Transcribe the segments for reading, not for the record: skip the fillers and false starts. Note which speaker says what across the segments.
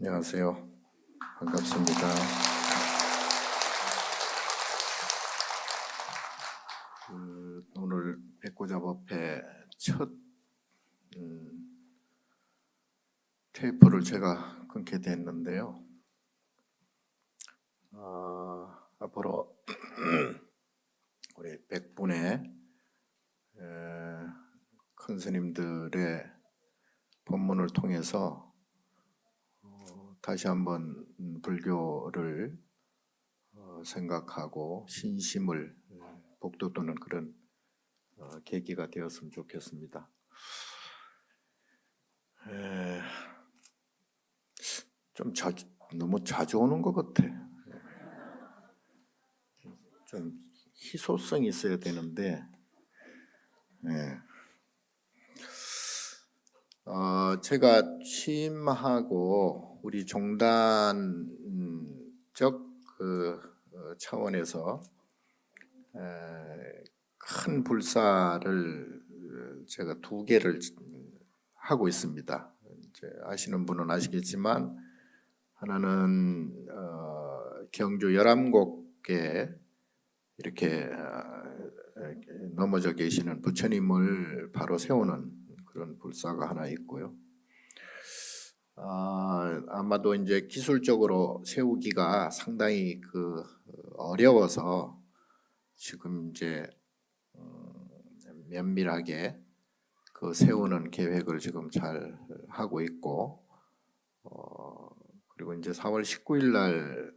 Speaker 1: 안녕하세요. 반갑습니다. 오늘 백고잡업회 첫 테이프를 제가 끊게 됐는데요. 앞으로 우리 100분의 큰 스님들의 법문을 통해서 다시 한번 불교를 생각하고 신심을 복돋우는 그런 계기가 되었으면 좋겠습니다. 좀 너무 자주 오는 것 같아. 좀 희소성이 있어야 되는데, 제가 취임하고 우리 종단적 차원에서 큰 불사를 제가 2개를 하고 있습니다. 이제 아시는 분은 아시겠지만 하나는 경주 열암곡에 이렇게 넘어져 계시는 부처님을 바로 세우는 그런 불사가 하나 있고요. 아마도 이제 기술적으로 세우기가 상당히 어려워서 지금 이제 면밀하게 세우는 계획을 지금 잘 하고 있고, 그리고 이제 4월 19일 날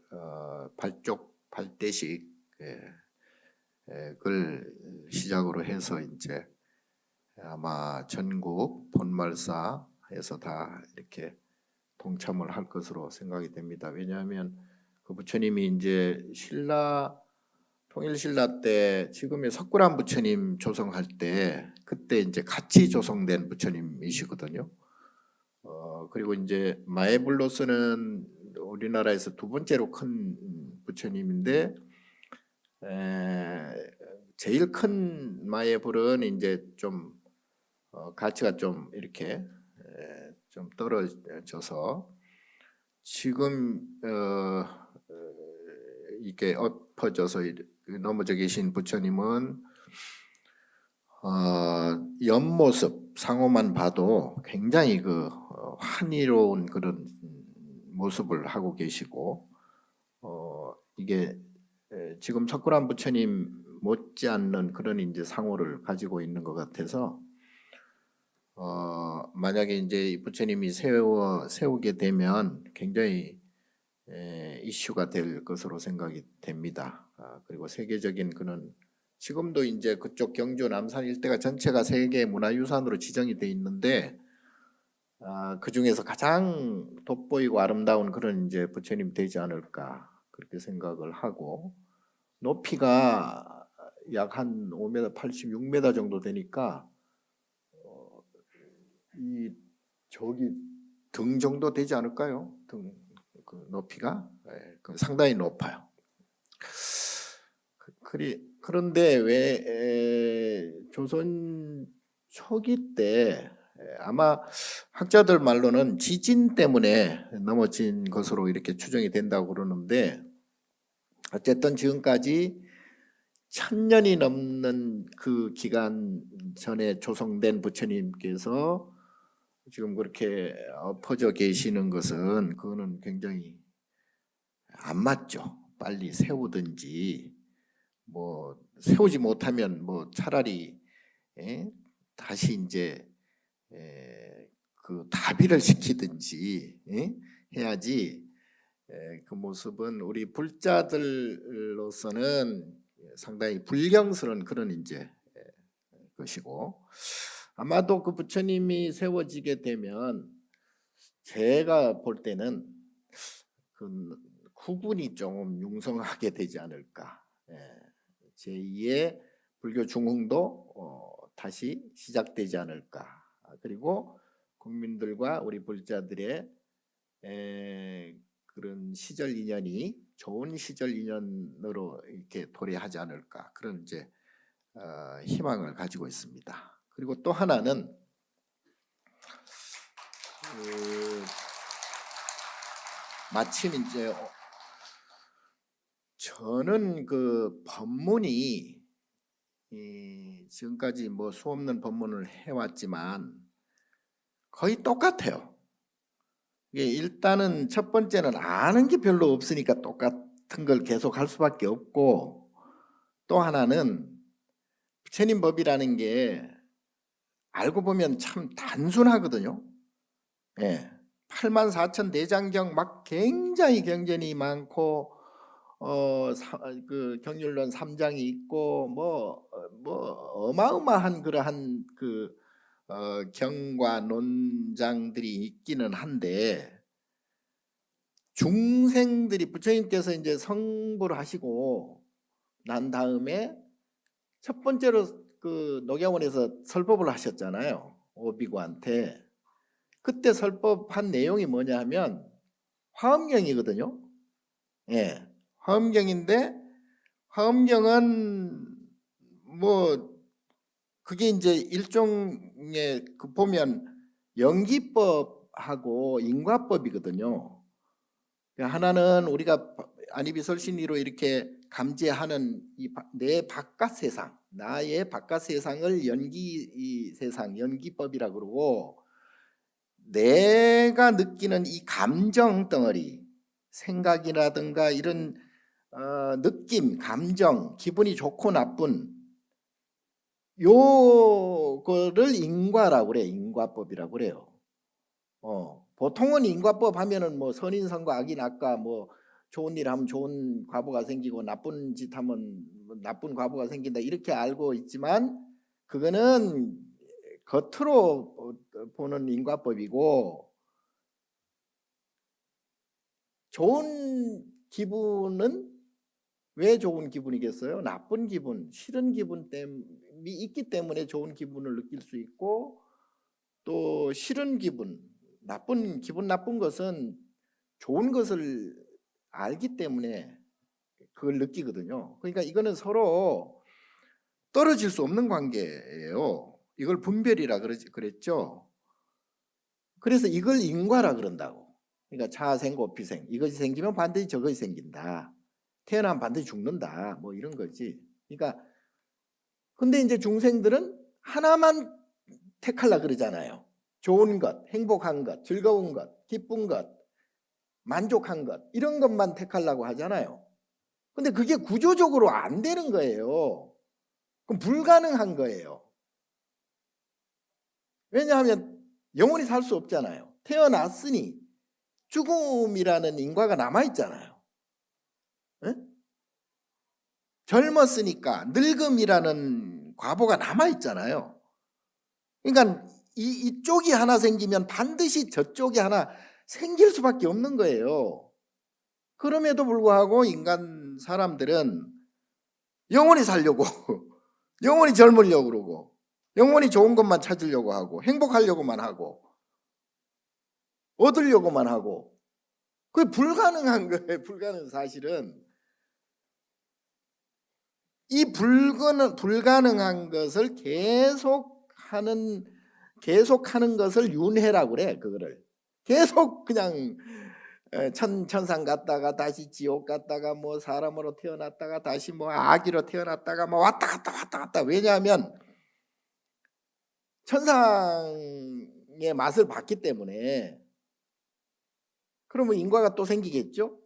Speaker 1: 발대식을 시작으로 해서 이제 아마 전국 본말사에서 다 이렇게 동참을 할 것으로 생각이 됩니다. 왜냐하면 그 부처님이 이제 통일신라 때 지금의 석굴암 부처님 조성할 때 그때 이제 같이 조성된 부처님이시거든요. 그리고 이제 마에불로스는 우리나라에서 2번째로 큰 부처님인데, 제일 큰 마에불은 이제 좀 가치가 좀 이렇게 좀 떨어져서 지금 이게 엎어져서 넘어져 계신 부처님은 옆모습 상호만 봐도 굉장히 환희로운 그런 모습을 하고 계시고, 이게 지금 석굴암 부처님 못지않는 그런 이제 상호를 가지고 있는 것 같아서 만약에 이제 이 부처님이 세우게 되면 굉장히 이슈가 될 것으로 생각이 됩니다. 그리고 세계적인 그런 지금도 이제 그쪽 경주 남산 일대가 전체가 세계 문화유산으로 지정이 돼 있는데, 그 중에서 가장 돋보이고 아름다운 그런 이제 부처님 되지 않을까 그렇게 생각을 하고, 높이가 약 한 5m 86m 정도 되니까 이 저기 등 정도 되지 않을까요? 등 높이가 상당히 높아요. 그런데 왜 조선 초기 때 아마 학자들 말로는 지진 때문에 넘어진 것으로 이렇게 추정이 된다고 그러는데, 어쨌든 지금까지 1000년이 넘는 그 기간 전에 조성된 부처님께서 지금 그렇게 엎어져 계시는 것은 그거는 굉장히 안 맞죠. 빨리 세우든지 뭐 세우지 못하면 뭐 차라리 다시 이제 다비를 시키든지 해야지. 그 모습은 우리 불자들로서는 상당히 불경스러운 그런 이제 것이고, 아마도 그 부처님이 세워지게 되면 제가 볼 때는 그 구분이 좀 융성하게 되지 않을까. 제2의 불교 중흥도 다시 시작되지 않을까. 그리고 국민들과 우리 불자들의 그런 시절 인연이 좋은 시절 인연으로 이렇게 도래하지 않을까, 그런 이제 희망을 가지고 있습니다. 그리고 또 하나는 마침 이제 저는 그 법문이 지금까지 뭐 수없는 법문을 해왔지만 거의 똑같아요. 이게 일단은 첫 번째는 아는 게 별로 없으니까 똑같은 걸 계속 할 수밖에 없고, 또 하나는 부처님 법이라는 게 알고 보면 참 단순하거든요. 예. 84,000 대장경 막 굉장히 경전이 많고 그 경률론 3장이 있고 뭐 어마어마한 그러한 그 경과 논장들이 있기는 한데, 중생들이 부처님께서 이제 성불을 하시고 난 다음에 첫 번째로 그 녹야원에서 설법을 하셨잖아요, 오비구한테. 그때 설법한 내용이 뭐냐 하면 화엄경이거든요. 예, 화엄경인데, 화엄경은 뭐 그게 이제 일종의 그 보면 연기법하고 인과법이거든요. 하나는 우리가 아니비설신이로 이렇게 감지하는 내 바깥 세상, 나의 바깥 세상을 연기 세상, 연기법이라 그러고, 내가 느끼는 이 감정 덩어리, 생각이라든가 이런 느낌, 감정, 기분이 좋고 나쁜 요거를 인과라고 그래. 인과법이라고 그래요. 보통은 인과법 하면은 뭐 선인선과 악인악과, 뭐 좋은 일 하면 좋은 과보가 생기고 나쁜 짓 하면 나쁜 과보가 생긴다, 이렇게 알고 있지만, 그거는 겉으로 보는 인과법이고, 좋은 기분은 왜 좋은 기분이겠어요? 나쁜 기분, 싫은 기분 때문이 있기 때문에 좋은 기분을 느낄 수 있고, 또 싫은 기분, 나쁜 기분, 나쁜 것은 좋은 것을 알기 때문에 그걸 느끼거든요. 그러니까 이거는 서로 떨어질 수 없는 관계예요. 이걸 분별이라 그랬죠. 그래서 이걸 인과라 그런다고. 그러니까 차생고피생, 이것이 생기면 반드시 저것이 생긴다, 태어나면 반드시 죽는다, 뭐 이런 거지. 그러니까 근데 이제 중생들은 하나만 택하려 그러잖아요. 좋은 것, 행복한 것, 즐거운 것, 기쁜 것, 만족한 것, 이런 것만 택하려고 하잖아요. 근데 그게 구조적으로 안 되는 거예요. 그럼 불가능한 거예요. 왜냐하면 영원히 살 수 없잖아요. 태어났으니 죽음이라는 인과가 남아있잖아요. 에? 젊었으니까 늙음이라는 과보가 남아있잖아요. 그러니까 이쪽이 하나 생기면 반드시 저쪽이 하나 생길 수밖에 없는 거예요. 그럼에도 불구하고 인간 사람들은 영원히 살려고 영원히 젊으려고 그러고, 영원히 좋은 것만 찾으려고 하고, 행복하려고만 하고, 얻으려고만 하고, 그게 불가능한 거예요. 불가능한 사실은. 이 불가능한 것을 계속하는 것을 윤회라고 그래. 그거를 계속 그냥 천상 갔다가 다시 지옥 갔다가 뭐 사람으로 태어났다가 다시 뭐 아기로 태어났다가 뭐 왔다 갔다. 왜냐하면 천상의 맛을 봤기 때문에. 그러면 인과가 또 생기겠죠.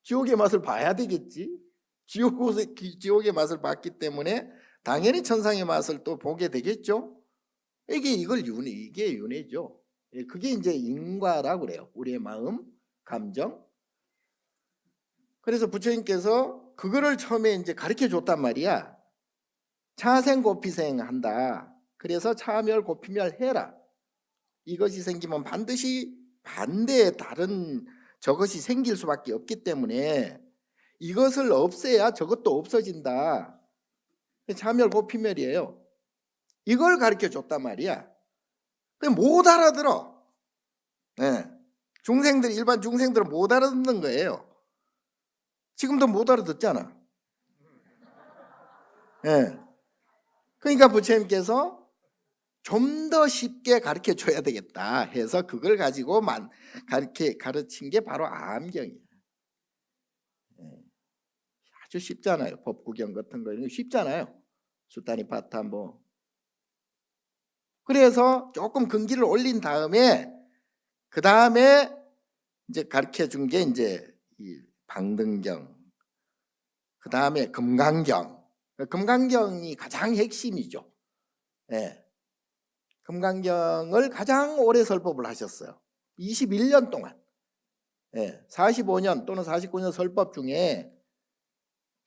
Speaker 1: 지옥의 맛을 봐야 되겠지. 지옥의 맛을 봤기 때문에 당연히 천상의 맛을 또 보게 되겠죠. 이게 윤회죠. 그게 이제 인과라고 그래요. 우리의 마음, 감정. 그래서 부처님께서 그거를 처음에 이제 가르쳐 줬단 말이야. 차생고피생 한다. 그래서 차멸고피멸 해라. 이것이 생기면 반드시 반대의 다른 저것이 생길 수밖에 없기 때문에 이것을 없애야 저것도 없어진다. 차멸고피멸이에요. 이걸 가르쳐 줬단 말이야. 못 알아들어. 네. 일반 중생들은 못 알아듣는 거예요. 지금도 못 알아듣잖아. 네. 그러니까 부처님께서 좀 더 쉽게 가르쳐 줘야 되겠다 해서 그걸 가지고 가르친 게 바로 암경이에요. 아주 쉽잖아요. 법구경 같은 거 이런 거 쉽잖아요. 수타니 파타 뭐. 그래서 조금 근기를 올린 다음에 그 다음에 이제 가르쳐 준 게 이제 이 방등경, 그 다음에 금강경. 금강경이 가장 핵심이죠. 예. 금강경을 가장 오래 설법을 하셨어요. 21년 동안. 예. 45년 또는 49년 설법 중에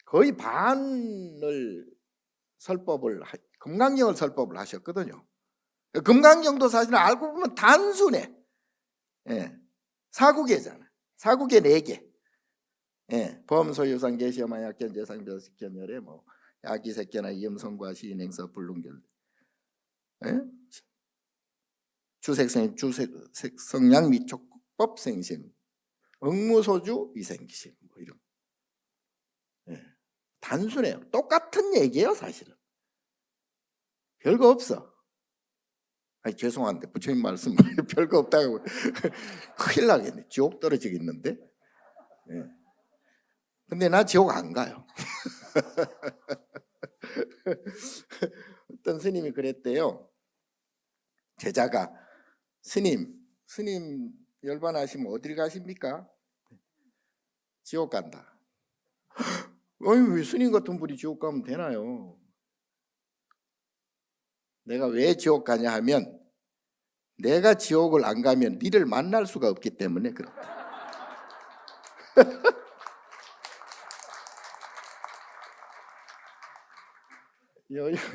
Speaker 1: 거의 반을 금강경을 설법을 하셨거든요. 금강경도 사실은 알고 보면 단순해. 예. 사구계잖아. 사구계 4개. 예. 범소유상 계시어마약견 재상별식견열에 뭐 야기색견나 이음성과 시인행서 불능결. 예? 주색성량 미촉법생심 응무소주 위생기심 뭐 이런. 예. 단순해요. 똑같은 얘기예요 사실은. 별거 없어. 아니 죄송한데 부처님 말씀 별거 없다고 큰일 나겠네. 지옥 떨어지겠는데. 예. 근데 나 지옥 안 가요. 어떤 스님이 그랬대요. 제자가 스님 열반하시면 어딜 가십니까? 지옥 간다. 아니 왜 스님 같은 분이 지옥 가면 되나요? 내가 왜 지옥 가냐 하면 내가 지옥을 안 가면 니를 만날 수가 없기 때문에 그렇다.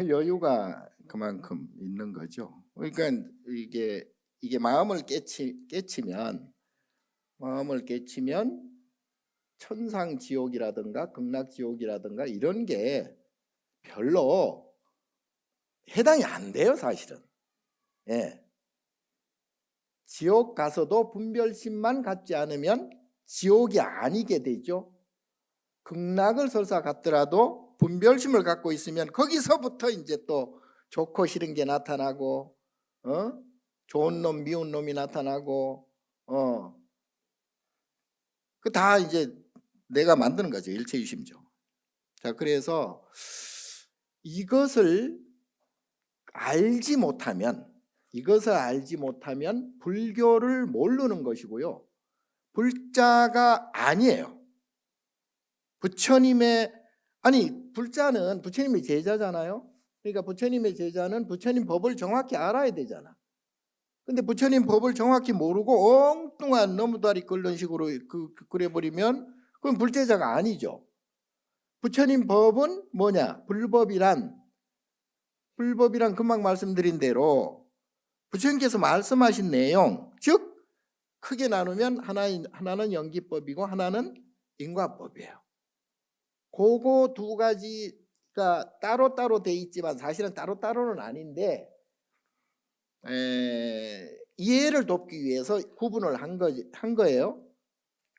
Speaker 1: 여유가 그만큼 있는 거죠. 그러니까 이게 마음을 깨치면 천상 지옥이라든가 극락 지옥이라든가 이런 게 별로 해당이 안 돼요, 사실은. 예. 지옥 가서도 분별심만 갖지 않으면 지옥이 아니게 되죠. 극락을 설사 갔더라도 분별심을 갖고 있으면 거기서부터 이제 또 좋고 싫은 게 나타나고, 좋은 놈, 미운 놈이 나타나고, 그 다 이제 내가 만드는 거죠. 일체유심죠. 자, 그래서 이것을 알지 못하면 불교를 모르는 것이고요. 불자가 아니에요. 불자는 부처님의 제자잖아요. 그러니까 부처님의 제자는 부처님 법을 정확히 알아야 되잖아. 근데 부처님 법을 정확히 모르고 엉뚱한 너무다리 끓는 식으로 그래버리면 그건 불제자가 아니죠. 부처님 법은 뭐냐? 불법이란 금방 말씀드린 대로 부처님께서 말씀하신 내용, 즉 크게 나누면 하나는 연기법이고 하나는 인과법이에요. 그거 두 가지가 따로따로 돼 있지만 사실은 따로따로는 아닌데 이해를 돕기 위해서 구분을 한 거예요.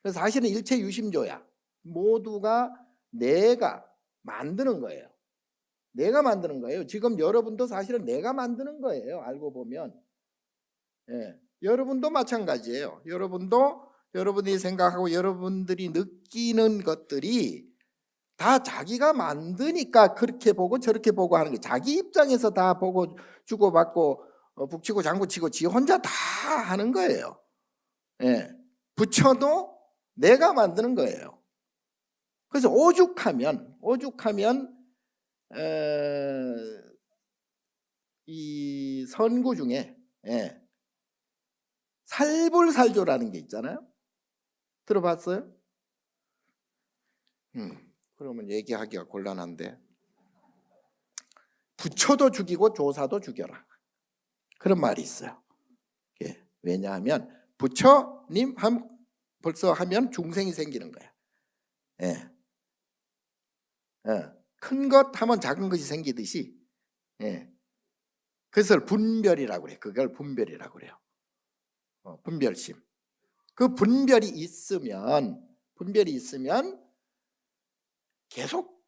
Speaker 1: 그래서 사실은 일체유심조야. 모두가 내가 만드는 거예요. 내가 만드는 거예요. 지금 여러분도 사실은 내가 만드는 거예요. 알고 보면. 예. 여러분도 마찬가지예요. 여러분이 생각하고 여러분들이 느끼는 것들이 다 자기가 만드니까 그렇게 보고 저렇게 보고 하는 게 자기 입장에서 다 보고 주고받고 북치고 장구치고 지 혼자 다 하는 거예요. 예. 부처도 내가 만드는 거예요. 그래서 오죽하면 이 선구 중에 살불살조라는 게 있잖아요. 들어봤어요? 그러면 얘기하기가 곤란한데 부처도 죽이고 조사도 죽여라. 그런 말이 있어요. 왜냐하면 부처님 벌써 하면 중생이 생기는 거야. 큰 것 하면 작은 것이 생기듯이 그것을 분별이라고 그래. 그걸 분별이라고 그래요. 분별심. 그 분별이 있으면 계속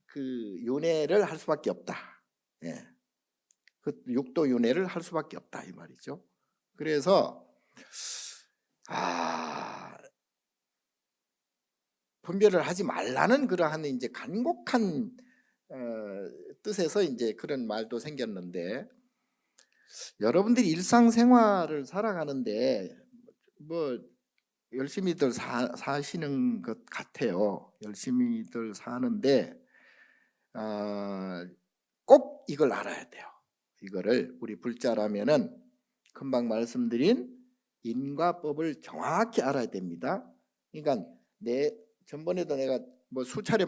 Speaker 1: 그 윤회를 할 수밖에 없다. 그 육도윤회를 할 수밖에 없다 이 말이죠. 그래서 분별을 하지 말라는 그러한 이제 간곡한 뜻에서 이제 그런 말도 생겼는데, 여러분들이 일상생활을 살아가는데 뭐 열심히들 사시는 것 같아요. 열심히들 사는데 꼭 이걸 알아야 돼요. 이거를 우리 불자라면은 금방 말씀드린 인과법을 정확히 알아야 됩니다. 그러니까 전번에도 내가 뭐 수차례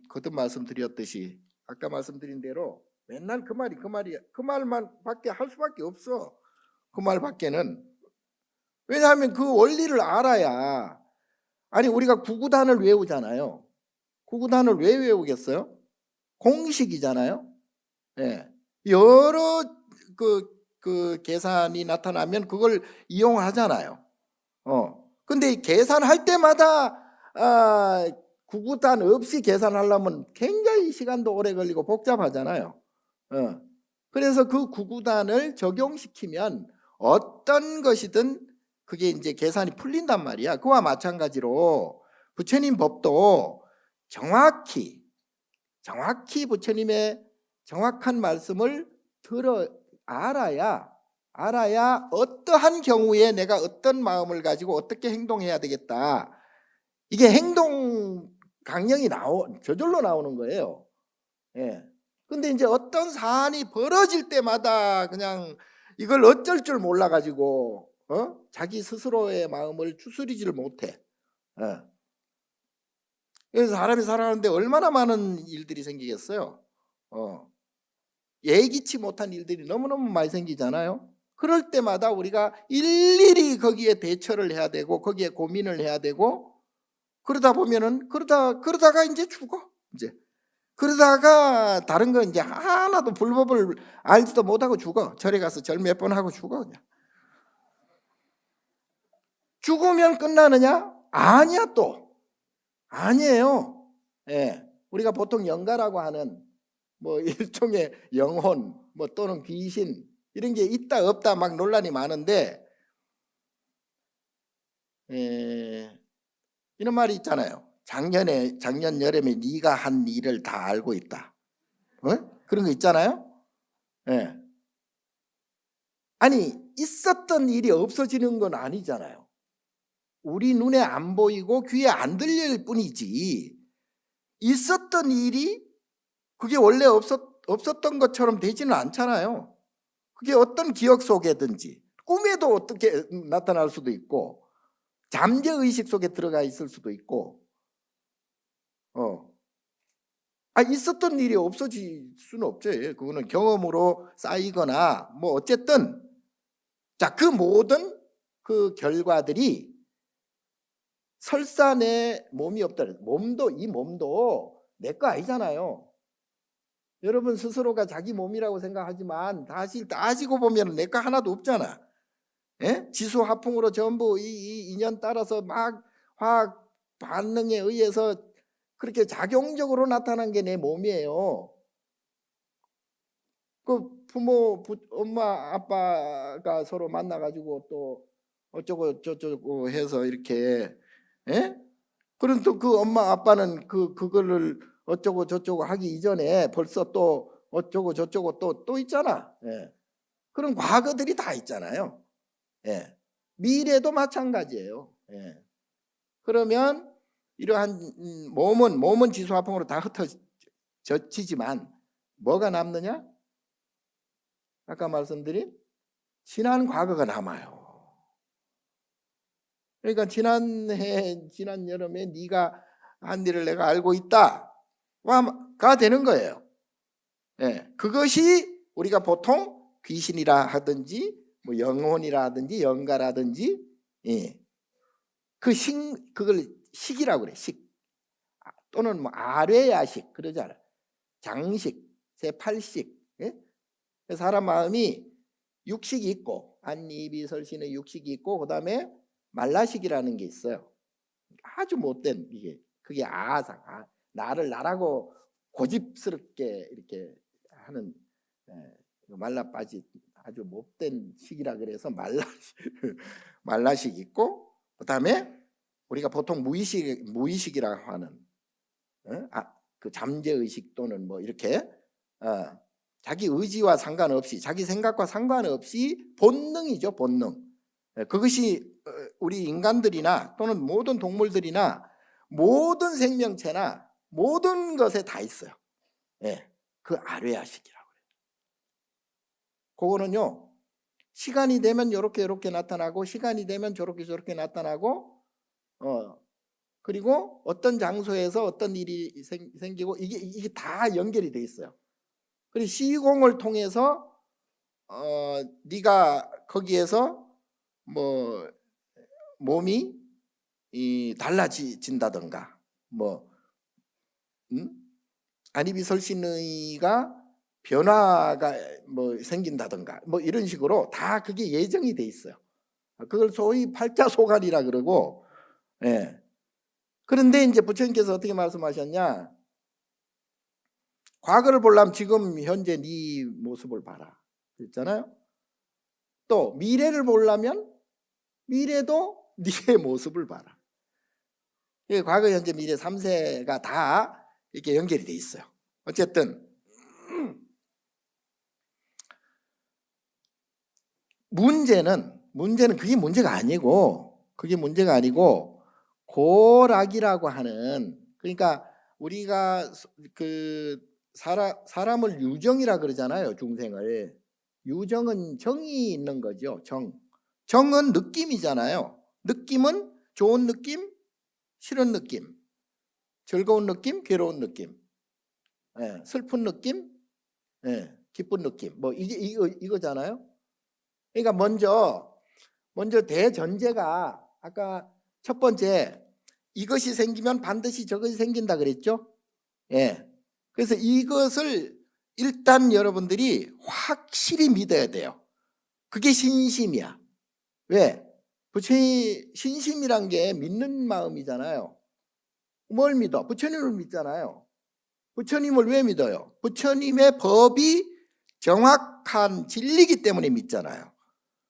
Speaker 1: 거듭 말씀드렸듯이 아까 말씀드린 대로 맨날 그 말만 밖에 할 수밖에 없어. 그 말밖에는. 왜냐하면 그 원리를 알아야. 아니 우리가 구구단을 외우잖아요. 구구단을 왜 외우겠어요? 공식이잖아요. 네. 여러 그 계산이 나타나면 그걸 이용하잖아요. 근데 계산할 때마다 구구단 없이 계산하려면 굉장히 시간도 오래 걸리고 복잡하잖아요. 그래서 그 구구단을 적용시키면 어떤 것이든 그게 이제 계산이 풀린단 말이야. 그와 마찬가지로 부처님 법도 정확히 부처님의 정확한 말씀을 알아야 어떠한 경우에 내가 어떤 마음을 가지고 어떻게 행동해야 되겠다. 이게 행동 강령이 저절로 나오는 거예요. 예. 근데 이제 어떤 사안이 벌어질 때마다 그냥 이걸 어쩔 줄 몰라 가지고 자기 스스로의 마음을 추스리지를 못해. 그래서 사람이 살아가는데 얼마나 많은 일들이 생기겠어요. 예기치 못한 일들이 너무너무 많이 생기잖아요. 그럴 때마다 우리가 일일이 거기에 대처를 해야 되고 거기에 고민을 해야 되고, 그러다 보면은 그러다가 이제 죽어. 이제 그러다가 다른 거 이제 하나도 불법을 알지도 못하고 죽어. 절에 가서 절 몇 번 하고 죽어. 그냥. 죽으면 끝나느냐? 아니야. 또 아니에요. 예. 우리가 보통 영가라고 하는 뭐 일종의 영혼 뭐 또는 귀신 이런 게 있다 없다 막 논란이 많은데, 이런 말이 있잖아요. 작년 여름에 네가 한 일을 다 알고 있다. 그런 거 있잖아요. 예. 아니 있었던 일이 없어지는 건 아니잖아요. 우리 눈에 안 보이고 귀에 안 들릴 뿐이지 있었던 일이 그게 원래 없었던 것처럼 되지는 않잖아요. 그게 어떤 기억 속에든지 꿈에도 어떻게 나타날 수도 있고 잠재의식 속에 들어가 있을 수도 있고 있었던 일이 없어질 수는 없죠. 그거는 경험으로 쌓이거나 뭐 어쨌든 그 모든 그 결과들이 설사 내 몸이 없다. 이 몸도 내 거 아니잖아요. 여러분 스스로가 자기 몸이라고 생각하지만 사실 따지고 보면 내 거 하나도 없잖아. 예? 지수화풍으로 전부 이 인연 따라서 막 화학 반응에 의해서 그렇게 작용적으로 나타난 게 내 몸이에요. 그 엄마 아빠가 서로 만나가지고 또 어쩌고 저쩌고 해서 이렇게, 예? 그럼 또 그 엄마 아빠는 그거를 어쩌고 저쩌고 하기 이전에 벌써 또 어쩌고 저쩌고 또 있잖아. 예. 그런 과거들이 다 있잖아요. 예. 미래도 마찬가지예요. 예. 그러면 이러한 몸은 지수화풍으로 다 흩어지지만 뭐가 남느냐? 아까 말씀드린 지난 과거가 남아요. 그러니까 지난 여름에 네가 한 일을 내가 알고 있다가 되는 거예요. 예. 그것이 우리가 보통 귀신이라 하든지 뭐 영혼이라 하든지 영가라든지, 예. 그걸 식이라고 그래. 식 또는 뭐 아뢰야식 그러잖아. 장식, 제8식. 예? 사람 마음이 육식이 있고 안이비 설신의 육식이 있고 그다음에 말라식이라는 게 있어요. 아주 못된 그게 아상, 나라고 고집스럽게 이렇게 하는 말라 빠지 아주 못된 식이라 그래서 말라식 있고, 그다음에 우리가 보통 무의식이라고 하는 그 잠재의식 또는 뭐 이렇게 자기 의지와 상관없이, 자기 생각과 상관없이 본능이죠, 본능. 그것이 우리 인간들이나 또는 모든 동물들이나 모든 생명체나 모든 것에 다 있어요. 그 아뢰아식이라고 해요. 그거는요, 시간이 되면 이렇게 나타나고, 시간이 되면 저렇게 나타나고, 그리고 어떤 장소에서 어떤 일이 생기고, 이게 다 연결이 돼 있어요. 그리고 시공을 통해서 네가 거기에서 뭐 몸이 달라진다든가, 뭐 안이비설신의가 변화가 뭐 생긴다든가, 뭐 이런 식으로 다 그게 예정이 돼 있어요. 그걸 소위 팔자소관이라 그러고. 그런데 이제 부처님께서 어떻게 말씀하셨냐? 과거를 보려면 지금 현재 네 모습을 봐라 그랬잖아요. 또 미래를 보려면 미래도 네의 모습을 봐라. 과거, 현재, 미래 3세가 다 이렇게 연결이 돼 있어요. 어쨌든 문제는 그게 문제가 아니고 고락이라고 하는, 그러니까 우리가 그 사람을 유정이라 그러잖아요. 중생을. 유정은 정이 있는 거죠. 정은 느낌이잖아요. 느낌은 좋은 느낌, 싫은 느낌, 즐거운 느낌, 괴로운 느낌, 슬픈 느낌, 기쁜 느낌, 뭐 이거잖아요. 그러니까 먼저 대전제가, 아까 첫 번째, 이것이 생기면 반드시 저것이 생긴다 그랬죠. 그래서 이것을 일단 여러분들이 확실히 믿어야 돼요. 그게 신심이야. 왜? 부처님 신심이란 게 믿는 마음이잖아요. 뭘 믿어? 부처님을 믿잖아요. 부처님을 왜 믿어요? 부처님의 법이 정확한 진리이기 때문에 믿잖아요.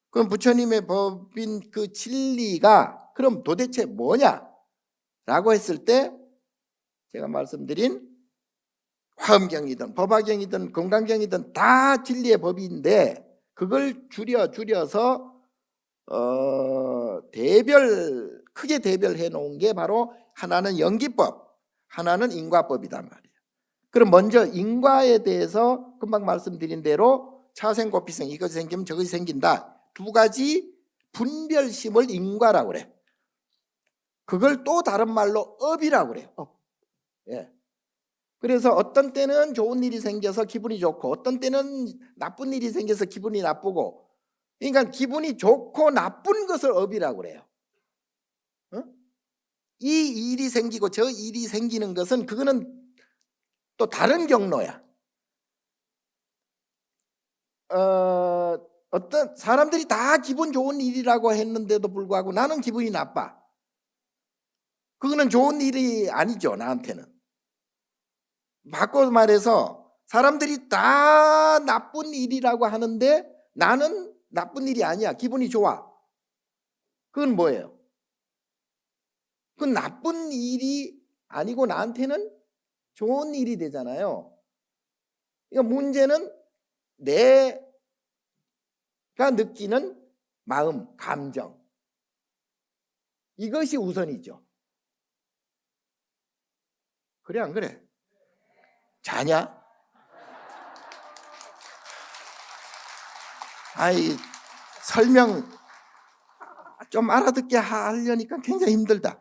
Speaker 1: 그럼 부처님의 법인 그 진리가 그럼 도대체 뭐냐? 라고 했을 때 제가 말씀드린 화엄경이든 법화경이든 건강경이든 다 진리의 법인데, 그걸 줄여서 크게 대별해 놓은 게 바로 하나는 연기법, 하나는 인과법이단 말이에요. 그럼 먼저 인과에 대해서 금방 말씀드린 대로 차생고피생, 이것이 생기면 저것이 생긴다, 두 가지 분별심을 인과라고 그래. 그걸 또 다른 말로 업이라고 그래요. 업. 그래서 어떤 때는 좋은 일이 생겨서 기분이 좋고, 어떤 때는 나쁜 일이 생겨서 기분이 나쁘고, 그러니까 기분이 좋고 나쁜 것을 업이라고 그래요. 이 일이 생기고 저 일이 생기는 것은 그거는 또 다른 경로야. 어떤 사람들이 다 기분 좋은 일이라고 했는데도 불구하고 나는 기분이 나빠. 그거는 좋은 일이 아니죠, 나한테는. 바꿔 말해서 사람들이 다 나쁜 일이라고 하는데 나는 나쁜 일이 아니야, 기분이 좋아. 그건 뭐예요? 그건 나쁜 일이 아니고 나한테는 좋은 일이 되잖아요. 그러니까 문제는 내가 느끼는 마음, 감정, 이것이 우선이죠. 그래 안 그래? 자냐? 설명 좀 알아듣게 하려니까 굉장히 힘들다.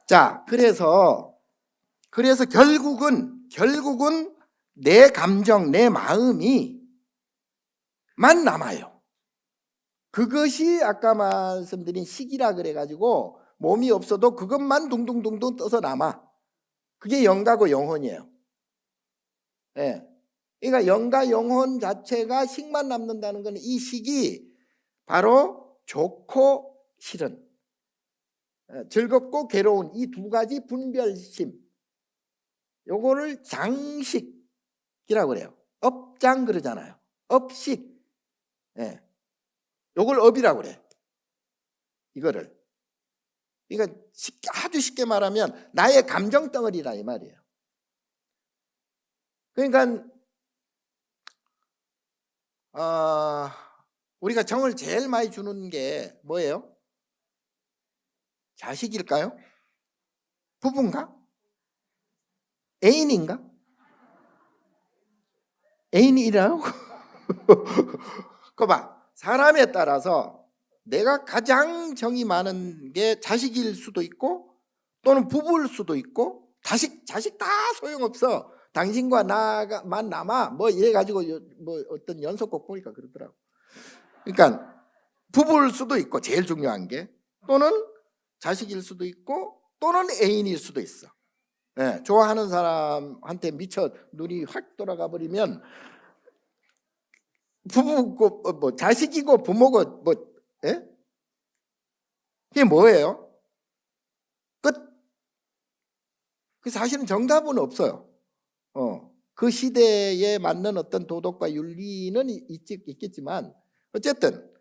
Speaker 1: 자, 그래서 결국은 내 감정, 내 마음이 만 남아요. 그것이 아까 말씀드린 식이라 그래가지고 몸이 없어도 그것만 둥둥둥둥 떠서 남아. 그게 영가고 영혼이에요. 그러니까 영가 영혼 자체가 식만 남는다는 건, 이 식이 바로 좋고 싫은, 즐겁고 괴로운 이 두 가지 분별심, 요거를 장식이라고 그래요. 업장 그러잖아요. 업식. 예. 요걸 업이라고 그래. 이거를. 그러니까 아주 쉽게 말하면 나의 감정 덩어리라 이 말이에요. 그러니까 우리가 정을 제일 많이 주는 게 뭐예요? 자식일까요? 부부인가? 애인인가? 애인이라고? 그거 봐. 사람에 따라서 내가 가장 정이 많은 게 자식일 수도 있고 또는 부부일 수도 있고 자식 다 소용없어. 당신과 나만 남아 뭐 이래가지고 뭐 어떤 연속곡 보니까 그러더라고. 그러니까 부부일 수도 있고 제일 중요한 게 또는 자식일 수도 있고 또는 애인일 수도 있어. 네, 좋아하는 사람한테 미쳐 눈이 확 돌아가 버리면 부부고 뭐 자식이고 부모고 뭐 예? 이게 뭐예요? 끝. 그 사실은 정답은 없어요. 그 시대에 맞는 어떤 도덕과 윤리는 있겠지만 어쨌든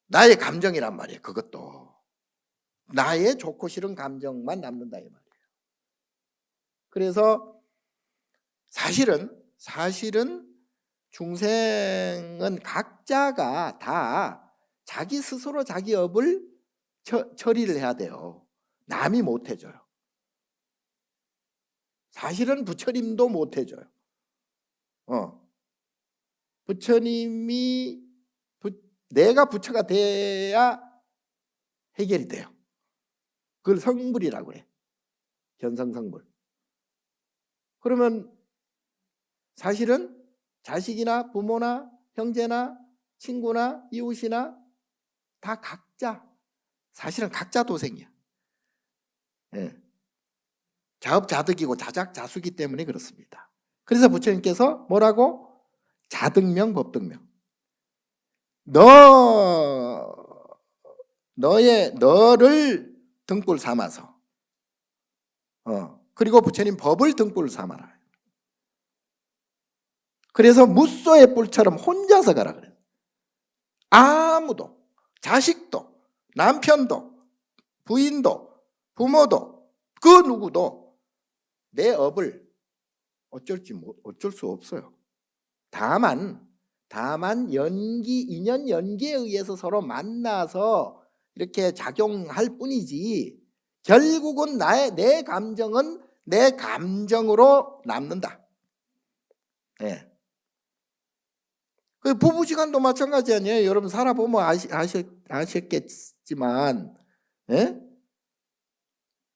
Speaker 1: 나의 감정이란 말이에요. 그것도 나의 좋고 싫은 감정만 남는다 이 말이에요. 그래서 사실은 중생은 각자가 다 자기 스스로 자기 업을 처리를 해야 돼요. 남이 못 해줘요. 사실은 부처님도 못 해줘요. 부처님이 내가 부처가 돼야 해결이 돼요. 그걸 성불이라고 그래. 견성성불. 그러면 사실은 자식이나 부모나 형제나 친구나 이웃이나 다 각자 사실은 각자 도생이야. 예. 자업자득이고 자작자수기 때문에 그렇습니다. 그래서 부처님께서 뭐라고? 자등명 법등명. 너를 등불 삼아서 그리고 부처님 법을 등불 삼아라. 그래서 무소의 뿔처럼 혼자서 가라 그래요. 아무도 자식도 남편도 부인도 부모도 그 누구도 내 업을 어쩔 수 없어요. 다만 인연 연기에 의해서 서로 만나서 이렇게 작용할 뿐이지 결국은 내 감정은 내 감정으로 남는다. 예. 그 부부지간도 마찬가지 아니에요. 여러분 살아보면 아셨겠지만, 예?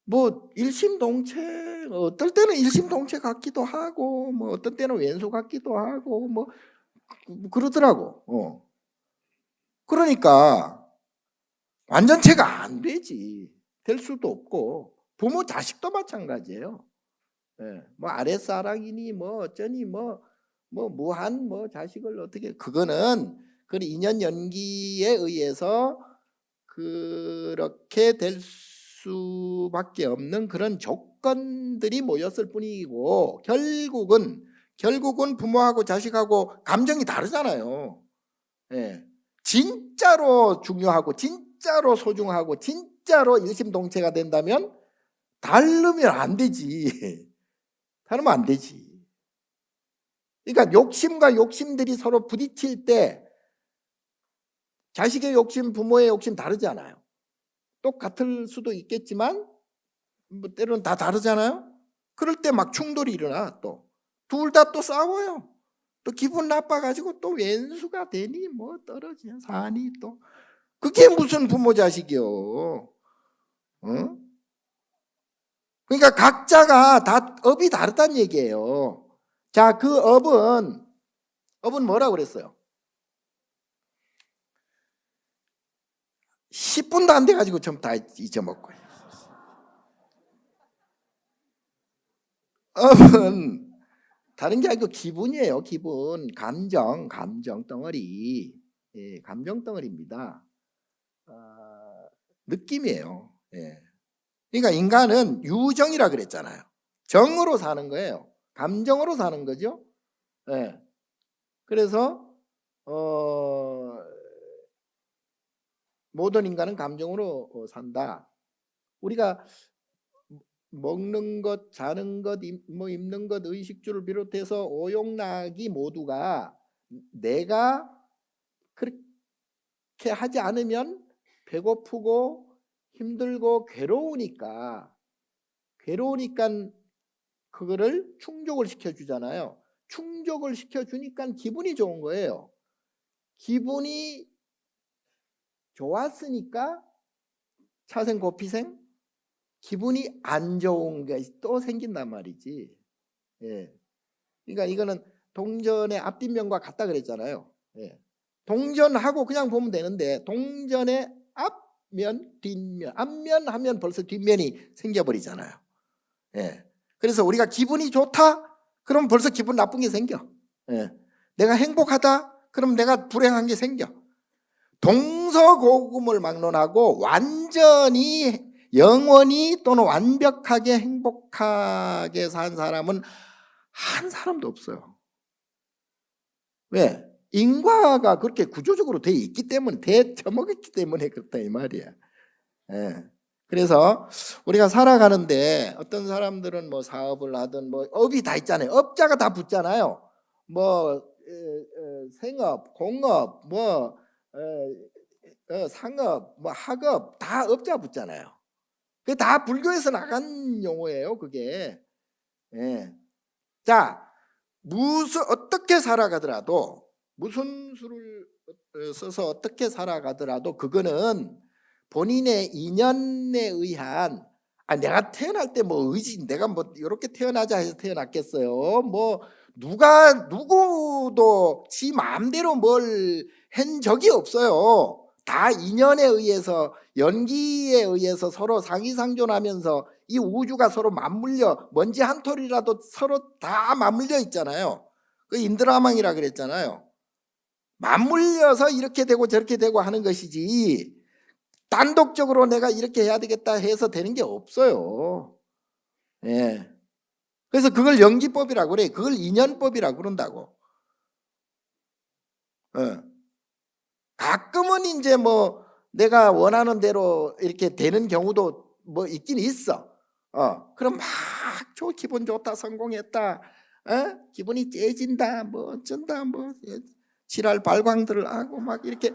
Speaker 1: 뭐 일심동체, 어떨 때는 일심동체 같기도 하고, 뭐 어떤 때는 왼수 같기도 하고, 뭐 그러더라고. 그러니까 완전체가 안 되지. 될 수도 없고 부모 자식도 마찬가지예요. 예. 뭐 아랫사랑이니 뭐 어쩌니 뭐 무한 뭐 자식을 어떻게 그거는 그 인연 연기에 의해서 그렇게 될 수밖에 없는 그런 조건들이 모였을 뿐이고 결국은 부모하고 자식하고 감정이 다르잖아요. 예. 진짜로 중요하고 진짜로 소중하고 진짜로 일심동체가 된다면 다르면 안 되지. 다르면 안 되지. 그러니까 욕심과 욕심들이 서로 부딪힐 때 자식의 욕심, 부모의 욕심 다르잖아요. 똑같을 수도 있겠지만 뭐 때로는 다 다르잖아요. 그럴 때 막 충돌이 일어나. 또 둘 다 또 싸워요. 또 기분 나빠가지고 또 왼수가 되니 뭐 떨어지냐 사니 또 그게 무슨 부모 자식이요. 그러니까 각자가 다 업이 다르다는 얘기예요. 자, 그 업은 뭐라고 그랬어요? 10분도 안 돼가지고 좀 다 잊어먹고. 업은 다른 게 아니고 기분이에요. 기분, 감정 덩어리. 예, 감정 덩어리입니다. 느낌이에요. 예. 그러니까 인간은 유정이라 그랬잖아요. 정으로 사는 거예요. 감정으로 사는 거죠. 예. 그래서 모든 인간은 감정으로 산다. 우리가 먹는 것, 자는 것, 입는 것, 의식주를 비롯해서 오용락이 모두가 내가 그렇게 하지 않으면 배고프고 힘들고 괴로우니까 그거를 충족을 시켜주잖아요. 충족을 시켜주니까 기분이 좋은 거예요. 기분이 좋았으니까 차생 고피생, 기분이 안 좋은 게 또 생긴단 말이지. 예. 그러니까 이거는 동전의 앞뒷면과 같다 그랬잖아요. 예. 동전하고 그냥 보면 되는데 동전의 앞면, 뒷면, 앞면 하면 벌써 뒷면이 생겨버리잖아요. 예. 그래서 우리가 기분이 좋다? 그럼 벌써 기분 나쁜 게 생겨. 예. 내가 행복하다? 그럼 내가 불행한 게 생겨. 동서고금을 막론하고 완전히 영원히 또는 완벽하게 행복하게 산 사람은 한 사람도 없어요. 왜? 인과가 그렇게 구조적으로 돼 있기 때문에, 대처먹었기 때문에 그렇다 이 말이야. 예. 그래서 우리가 살아가는데 어떤 사람들은 뭐 사업을 하든 뭐 업이 다 있잖아요. 업자가 다 붙잖아요. 뭐 생업, 공업, 뭐 상업, 뭐 학업 다 업자 붙잖아요. 그게 다 불교에서 나간 용어예요. 그게. 예. 자, 어떻게 살아가더라도 무슨 수를 써서 어떻게 살아가더라도 그거는 본인의 인연에 의한 내가 태어날 때 뭐 내가 뭐 이렇게 태어나자 해서 태어났겠어요. 뭐 누구도 지 마음대로 뭘 한 적이 없어요. 다 인연에 의해서 연기에 의해서 서로 상이상존하면서 이 우주가 서로 맞물려 먼지 한 톨이라도 서로 다 맞물려 있잖아요. 그 인드라망이라 그랬잖아요. 맞물려서 이렇게 되고 저렇게 되고 하는 것이지 단독적으로 내가 이렇게 해야 되겠다 해서 되는 게 없어요. 예. 그래서 그걸 연기법이라고 그래. 그걸 인연법이라고 그런다고. 예. 가끔은 이제 뭐 내가 원하는 대로 이렇게 되는 경우도 뭐 있긴 있어. 그럼 막 기분 좋다, 성공했다, 기분이 째진다, 뭐 어쩐다, 뭐 지랄 발광들을 하고 막 이렇게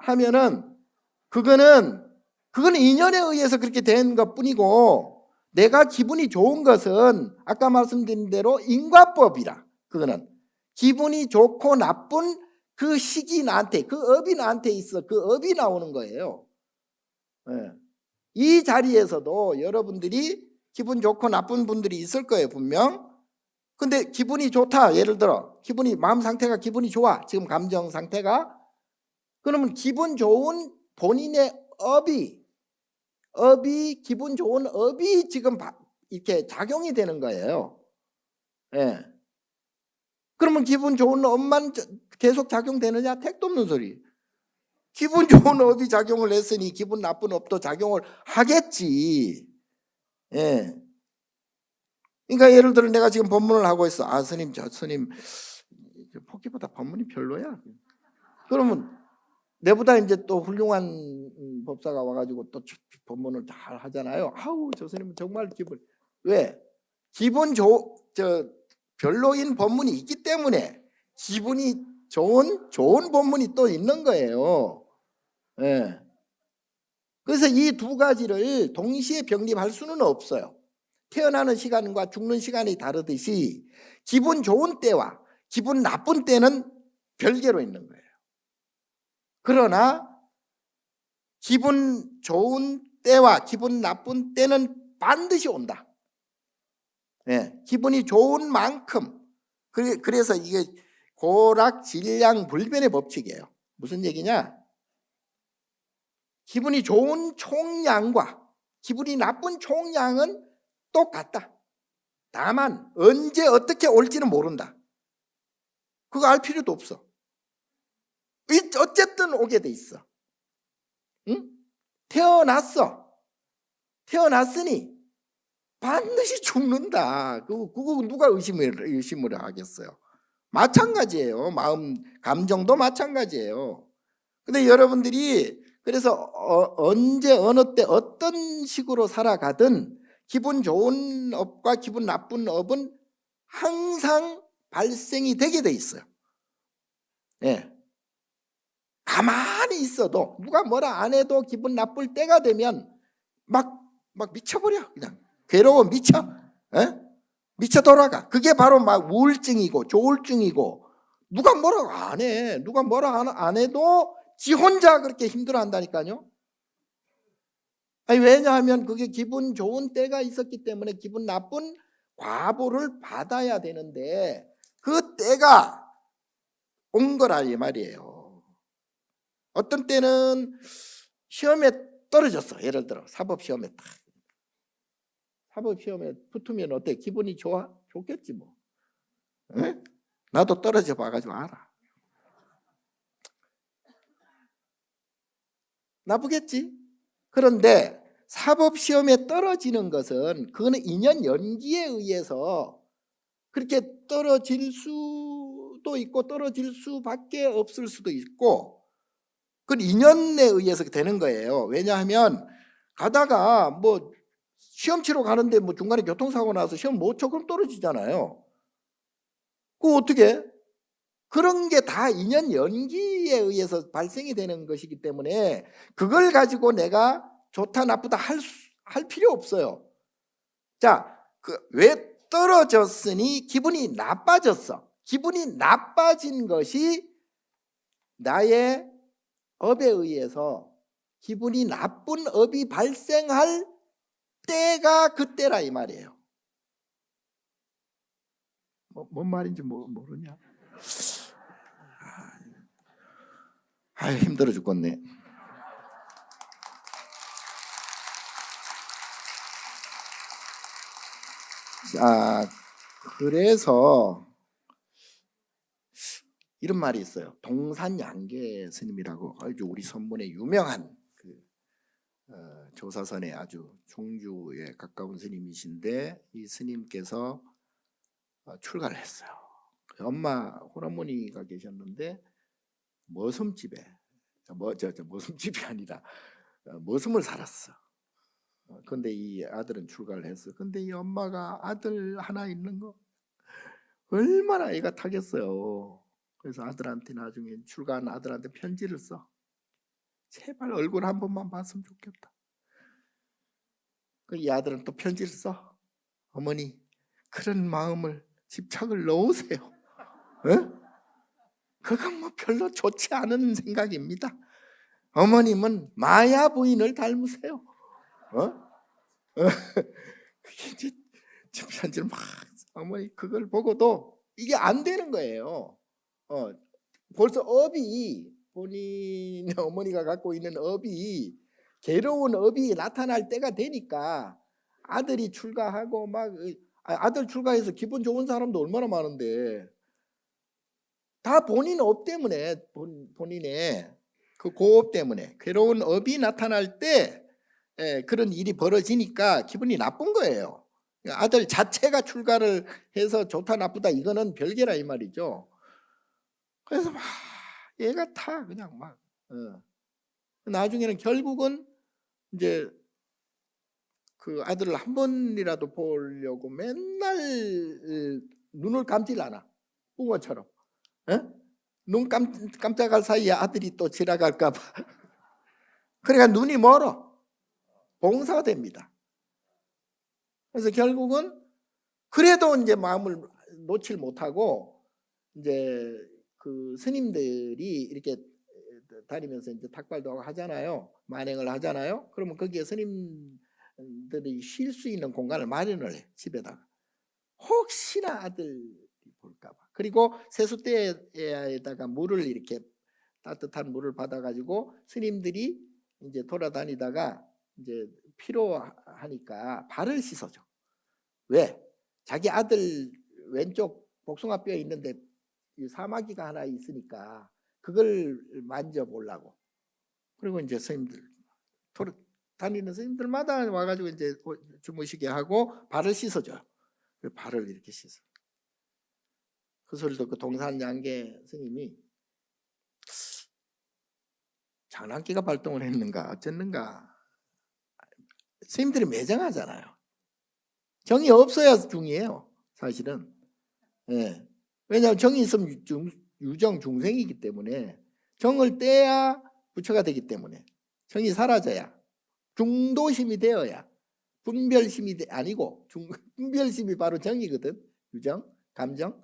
Speaker 1: 하면은 그거는 인연에 의해서 그렇게 된 것뿐이고, 내가 기분이 좋은 것은 아까 말씀드린 대로 인과법이라. 그거는 기분이 좋고 나쁜 그 시기 나한테, 그 업이 나한테 있어. 그 업이 나오는 거예요. 예. 이 자리에서도 여러분들이 기분 좋고 나쁜 분들이 있을 거예요, 분명. 근데 기분이 좋다, 예를 들어 마음 상태가 기분이 좋아, 지금 감정 상태가. 그러면 기분 좋은 본인의 기분 좋은 업이 지금 이렇게 작용이 되는 거예요. 예. 그러면 기분 좋은 업만 계속 작용되느냐? 택도 없는 소리. 기분 좋은 업이 작용을 했으니 기분 나쁜 업도 작용을 하겠지. 예. 그러니까 예를 들어 내가 지금 법문을 하고 있어. 스님, 스님 포기보다 법문이 별로야. 그러면 내보다 이제 또 훌륭한 법사가 와가지고 또 법문을 잘 하잖아요. 저 스님은 정말 왜? 별로인 법문이 있기 때문에 기분이 좋은 법문이 또 있는 거예요. 예. 그래서 이 두 가지를 동시에 병립할 수는 없어요. 태어나는 시간과 죽는 시간이 다르듯이 기분 좋은 때와 기분 나쁜 때는 별개로 있는 거예요. 그러나 기분 좋은 때와 기분 나쁜 때는 반드시 온다. 예, 기분이 좋은 만큼. 그래서 이게 고락질량불변의 법칙이에요. 무슨 얘기냐? 기분이 좋은 총량과 기분이 나쁜 총량은 똑같다. 다만 언제 어떻게 올지는 모른다. 그거 알 필요도 없어. 어쨌든 오게 돼 있어. 응? 태어났으니 반드시 죽는다. 그거 누가 의심을 하겠어요? 마찬가지예요. 마음, 감정도 마찬가지예요. 근데 여러분들이 그래서 언제 어느 때 어떤 식으로 살아가든 기분 좋은 업과 기분 나쁜 업은 항상 발생이 되게 돼 있어요. 예. 가만히 있어도 누가 뭐라 안 해도 기분 나쁠 때가 되면 막 미쳐버려. 그냥 괴로워 미쳐. 예? 미쳐 돌아가. 그게 바로 막 우울증이고 조울증이고, 누가 뭐라고 안 해. 누가 뭐라 안 해도 지 혼자 그렇게 힘들어 한다니까요. 아니, 왜냐하면 그게 기분 좋은 때가 있었기 때문에 기분 나쁜 과보를 받아야 되는데 그 때가 온 거라 이 말이에요. 어떤 때는 시험에 떨어졌어. 예를 들어 사법시험에 딱. 사법시험에 붙으면 어때? 기분이 좋아? 좋겠지 뭐. 에? 나도 떨어져 봐가지고 알아. 나쁘겠지? 그런데 사법시험에 떨어지는 것은 그거는 인연 연기에 의해서 그렇게 떨어질 수도 있고 떨어질 수밖에 없을 수도 있고, 그건 인연에 의해서 되는 거예요. 왜냐하면 가다가 뭐 시험 치러 가는데 뭐 중간에 교통사고 나서 시험 못 쳐, 그럼 떨어지잖아요. 그거 어떻게? 그런 게 다 인연 연기에 의해서 발생이 되는 것이기 때문에 그걸 가지고 내가 좋다 나쁘다 할 필요 없어요. 자, 왜 떨어졌으니 기분이 나빠졌어. 기분이 나빠진 것이 나의 업에 의해서 기분이 나쁜 업이 발생할 때가 그때라 이 말이에요. 뭔 말인지 모르냐? 아유, 힘들어 죽겠네. 그래서 이런 말이 있어요. 동산양계 스님이라고 아주 우리 선문에 유명한 조사선의 아주 종주에 가까운 스님이신데, 이 스님께서 출가를 했어요. 엄마 홀어머니가 계셨는데 머슴집에 머슴집이 아니라 머슴을 살았어. 근데 이 아들은 출가를 했어. 근데 이 엄마가 아들 하나 있는 거 얼마나 애가 타겠어요. 그래서 아들한테 나중에 출가한 아들한테 편지를 써. 제발 얼굴 한 번만 봤으면 좋겠다. 이 아들은 또 편지를 써. 어머니, 그런 마음을 집착을 넣으세요. 그건 뭐 별로 좋지 않은 생각입니다. 어머님은 마야 부인을 닮으세요. 그게 이제 편지를 막, 어머니 그걸 보고도 이게 안 되는 거예요. 벌써 업이, 본인의 어머니가 갖고 있는 업이, 괴로운 업이 나타날 때가 되니까 아들이 출가하고 막, 아들 출가해서 기분 좋은 사람도 얼마나 많은데, 다 본인 업 때문에, 본인의 그 고업 때문에 괴로운 업이 나타날 때 그런 일이 벌어지니까 기분이 나쁜 거예요. 아들 자체가 출가를 해서 좋다 나쁘다 이거는 별개라 이 말이죠. 그래서 막 얘가 그냥 막 나중에는 결국은 이제 그 아들을 한 번이라도 보려고 맨날 눈을 감질 않아. 붕어처럼. 눈 깜짝할 사이에 아들이 또 지나갈까 봐. 그러니까 눈이 멀어. 봉사가 됩니다. 그래서 결국은 그래도 이제 마음을 놓질 못하고 이제 그 스님들이 이렇게 다니면서 이제 탁발도 하고 하잖아요. 만행을 하잖아요. 그러면 거기에 스님들이 쉴 수 있는 공간을 마련을 해, 집에다가. 혹시나 아들이 볼까 봐. 그리고 세숫대에다가 물을 이렇게 따뜻한 물을 받아가지고 스님들이 이제 돌아다니다가 이제 피로하니까 발을 씻어줘. 왜? 자기 아들 왼쪽 복숭아뼈에 있는데 사마귀가 하나 있으니까 그걸 만져보려고. 그리고 이제 스님들 다니는 스님들마다 와가지고 이제 주무시게 하고 발을 씻어줘요. 발을 이렇게 씻어. 그 소리를 듣고 동산양계 스님이 장난기가 발동을 했는가 어쨌는가. 스님들이 매정하잖아요. 정이 없어야 중이에요 사실은. 예. 왜냐하면 정이 있으면 유정 중생이기 때문에 정을 떼야 부처가 되기 때문에 정이 사라져야 중도심이 되어야 분별심이 아니고 분별심이 바로 정이거든. 유정, 감정.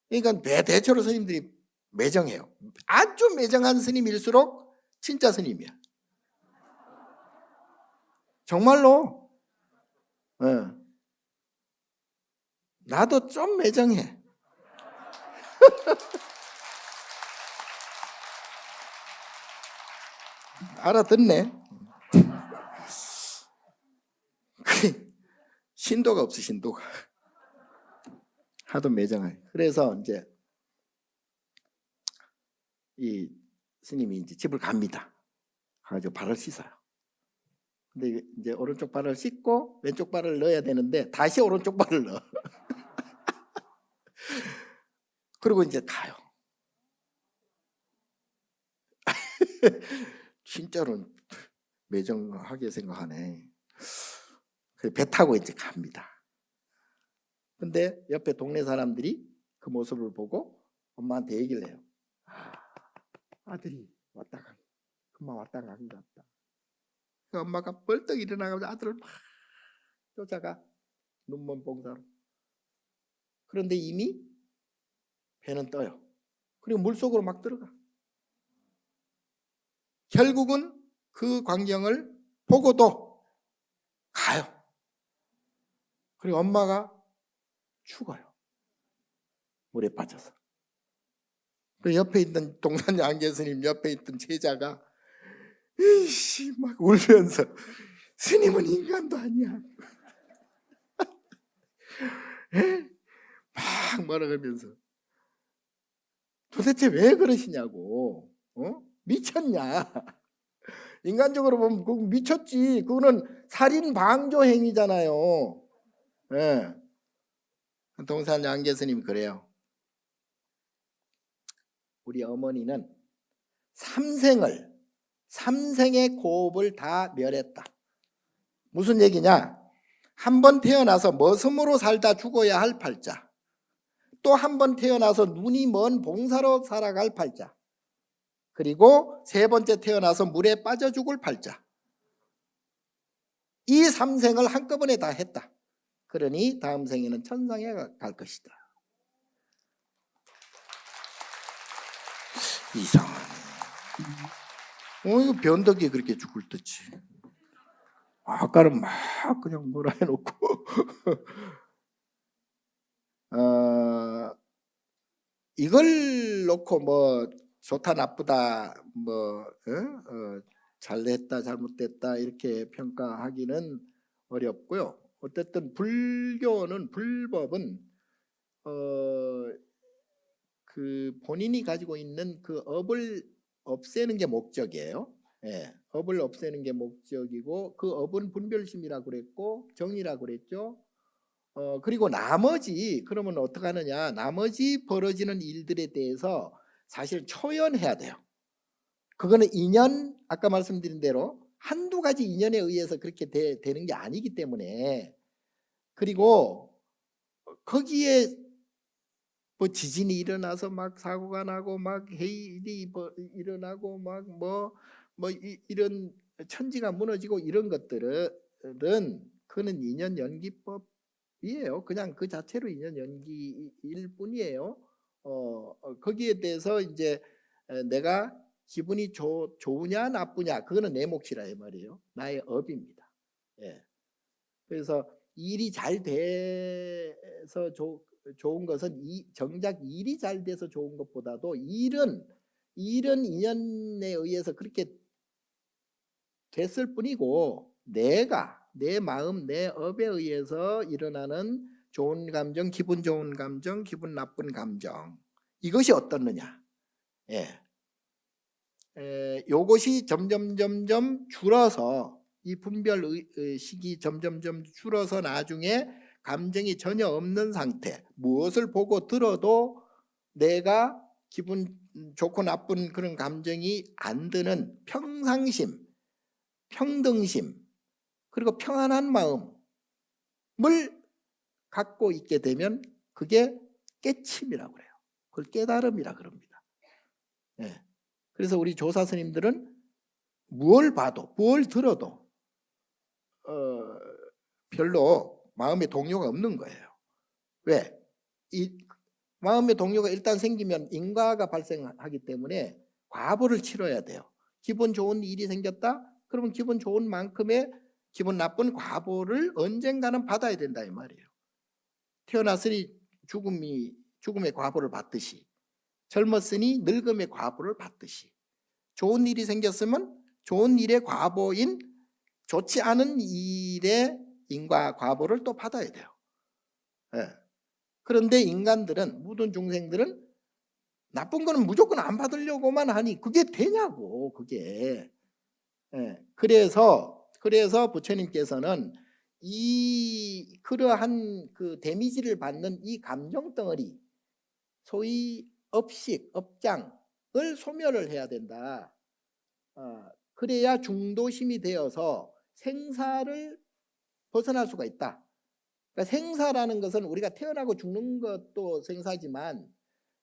Speaker 1: 그러니까 대체로 스님들이 매정해요. 아주 매정한 스님일수록 진짜 스님이야. 정말로. 예. 나도 좀 매정해. 알아듣네. 신도가 없어 신도가. 하도 매정해. 그래서 이제 이 스님이 이제 집을 갑니다. 가지고 발을 씻어요. 근데 이제 오른쪽 발을 씻고 왼쪽 발을 넣어야 되는데 다시 오른쪽 발을 넣어. 그리고 이제 가요. 진짜로 매정하게 생각하네. 배 타고 이제 갑니다. 근데 옆에 동네 사람들이 그 모습을 보고 엄마한테 얘기를 해요. 아들이 왔다 간, 금방 왔다 간 것 같다. 그 엄마가 벌떡 일어나가면서 아들을 막 쫓아가 눈먼 봉사로. 그런데 이미 배는 떠요. 그리고 물속으로 막 들어가. 결국은 그 광경을 보고도 가요. 그리고 엄마가 죽어요. 물에 빠져서. 그 옆에 있는 동산양계 스님 옆에 있던 제자가 이씨 막 울면서 스님은 인간도 아니야. 막 말하면서 도대체 왜 그러시냐고. 미쳤냐. 인간적으로 보면 그거 미쳤지. 그거는 살인 방조 행위잖아요. 예. 동산양계 스님이 그래요. 우리 어머니는 삼생의 고업을 다 멸했다. 무슨 얘기냐? 한 번 태어나서 머슴으로 살다 죽어야 할 팔자, 또 한 번 태어나서 눈이 먼 봉사로 살아갈 팔자, 그리고 세 번째 태어나서 물에 빠져 죽을 팔자. 이 삼생을 한꺼번에 다 했다. 그러니 다음 생에는 천상에 갈 것이다. 이상하네. 이거 변덕이 그렇게 죽을 듯이. 아까는 막 그냥 뭐라 해놓고 이걸 놓고 뭐 좋다 나쁘다 뭐 잘했다 잘못됐다 이렇게 평가하기는 어렵고요. 어쨌든 불법은 그 본인이 가지고 있는 그 업을 없애는 게 목적이에요. 예, 업을 없애는 게 목적이고 그 업은 분별심이라고 그랬고 정이라고 그랬죠. 그리고 나머지 그러면 어떻게 하느냐? 나머지 벌어지는 일들에 대해서 사실 초연해야 돼요. 그거는 인연, 아까 말씀드린 대로 한두 가지 인연에 의해서 그렇게 되는 게 아니기 때문에. 그리고 거기에 뭐 지진이 일어나서 막 사고가 나고 막 해일이 일어나고 막 이런 천지가 무너지고 이런 것들은 그는 인연 연기법이에요. 그냥 그 자체로 인연 연기일 뿐이에요. 거기에 대해서 이제 내가 기분이 좋으냐 나쁘냐 그거는 내 몫이라 이 말이에요. 나의 업입니다. 예. 그래서 일이 잘 돼서 좋은 것은 정작 일이 잘 돼서 좋은 것보다도 일은 인연에 의해서 그렇게 됐을 뿐이고 내가 내 마음 내 업에 의해서 일어나는 좋은 감정, 기분 좋은 감정, 기분 나쁜 감정 이것이 어떻느냐. 예. 요것이 점점 줄어서 이 분별 식이 점점 줄어서 나중에 감정이 전혀 없는 상태, 무엇을 보고 들어도 내가 기분 좋고 나쁜 그런 감정이 안 드는 평상심, 평등심, 그리고 평안한 마음을 갖고 있게 되면 그게 깨침이라고 그래요. 그걸 깨달음이라 그럽니다. 예. 그래서 우리 조사 스님들은 무엇을 봐도 무엇을 들어도 별로 마음의 동요가 없는 거예요. 왜? 이 마음의 동요가 일단 생기면 인과가 발생하기 때문에 과보를 치러야 돼요. 기분 좋은 일이 생겼다? 그러면 기분 좋은 만큼의 기분 나쁜 과보를 언젠가는 받아야 된다 이 말이에요. 태어났으니 죽음의 과보를 받듯이, 젊었으니 늙음의 과보를 받듯이, 좋은 일이 생겼으면 좋은 일의 과보인 좋지 않은 일의 인과 과보를 또 받아야 돼요. 예. 그런데 인간들은, 모든 중생들은 나쁜 거는 무조건 안 받으려고만 하니 그게 되냐고, 그게. 예. 그래서 부처님께서는 그러한 그 데미지를 받는 이 감정 덩어리, 소위 업장을 소멸을 해야 된다. 그래야 중도심이 되어서 생사를 벗어날 수가 있다. 그러니까 생사라는 것은 우리가 태어나고 죽는 것도 생사지만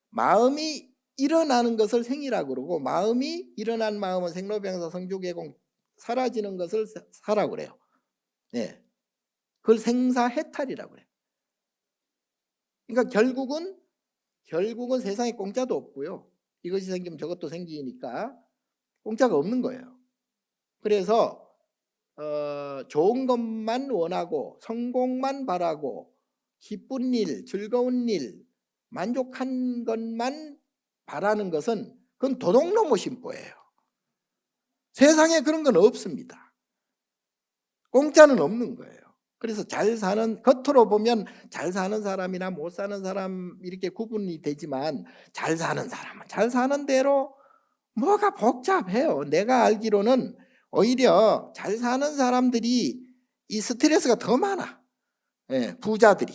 Speaker 1: 마음이 일어나는 것을 생이라고 그러고, 마음이 일어난 마음은 생로병사 성주개공 사라지는 것을 사라고 그래요. 네. 그걸 생사해탈이라고 그래요. 그러니까 결국은 세상에 공짜도 없고요. 이것이 생기면 저것도 생기니까 공짜가 없는 거예요. 그래서 좋은 것만 원하고 성공만 바라고 기쁜 일, 즐거운 일, 만족한 것만 바라는 것은 그건 도둑놈의 심보예요. 세상에 그런 건 없습니다. 공짜는 없는 거예요. 그래서 겉으로 보면 잘 사는 사람이나 못 사는 사람 이렇게 구분이 되지만, 잘 사는 사람은 잘 사는 대로 뭐가 복잡해요. 내가 알기로는 오히려 잘 사는 사람들이 이 스트레스가 더 많아. 예, 부자들이.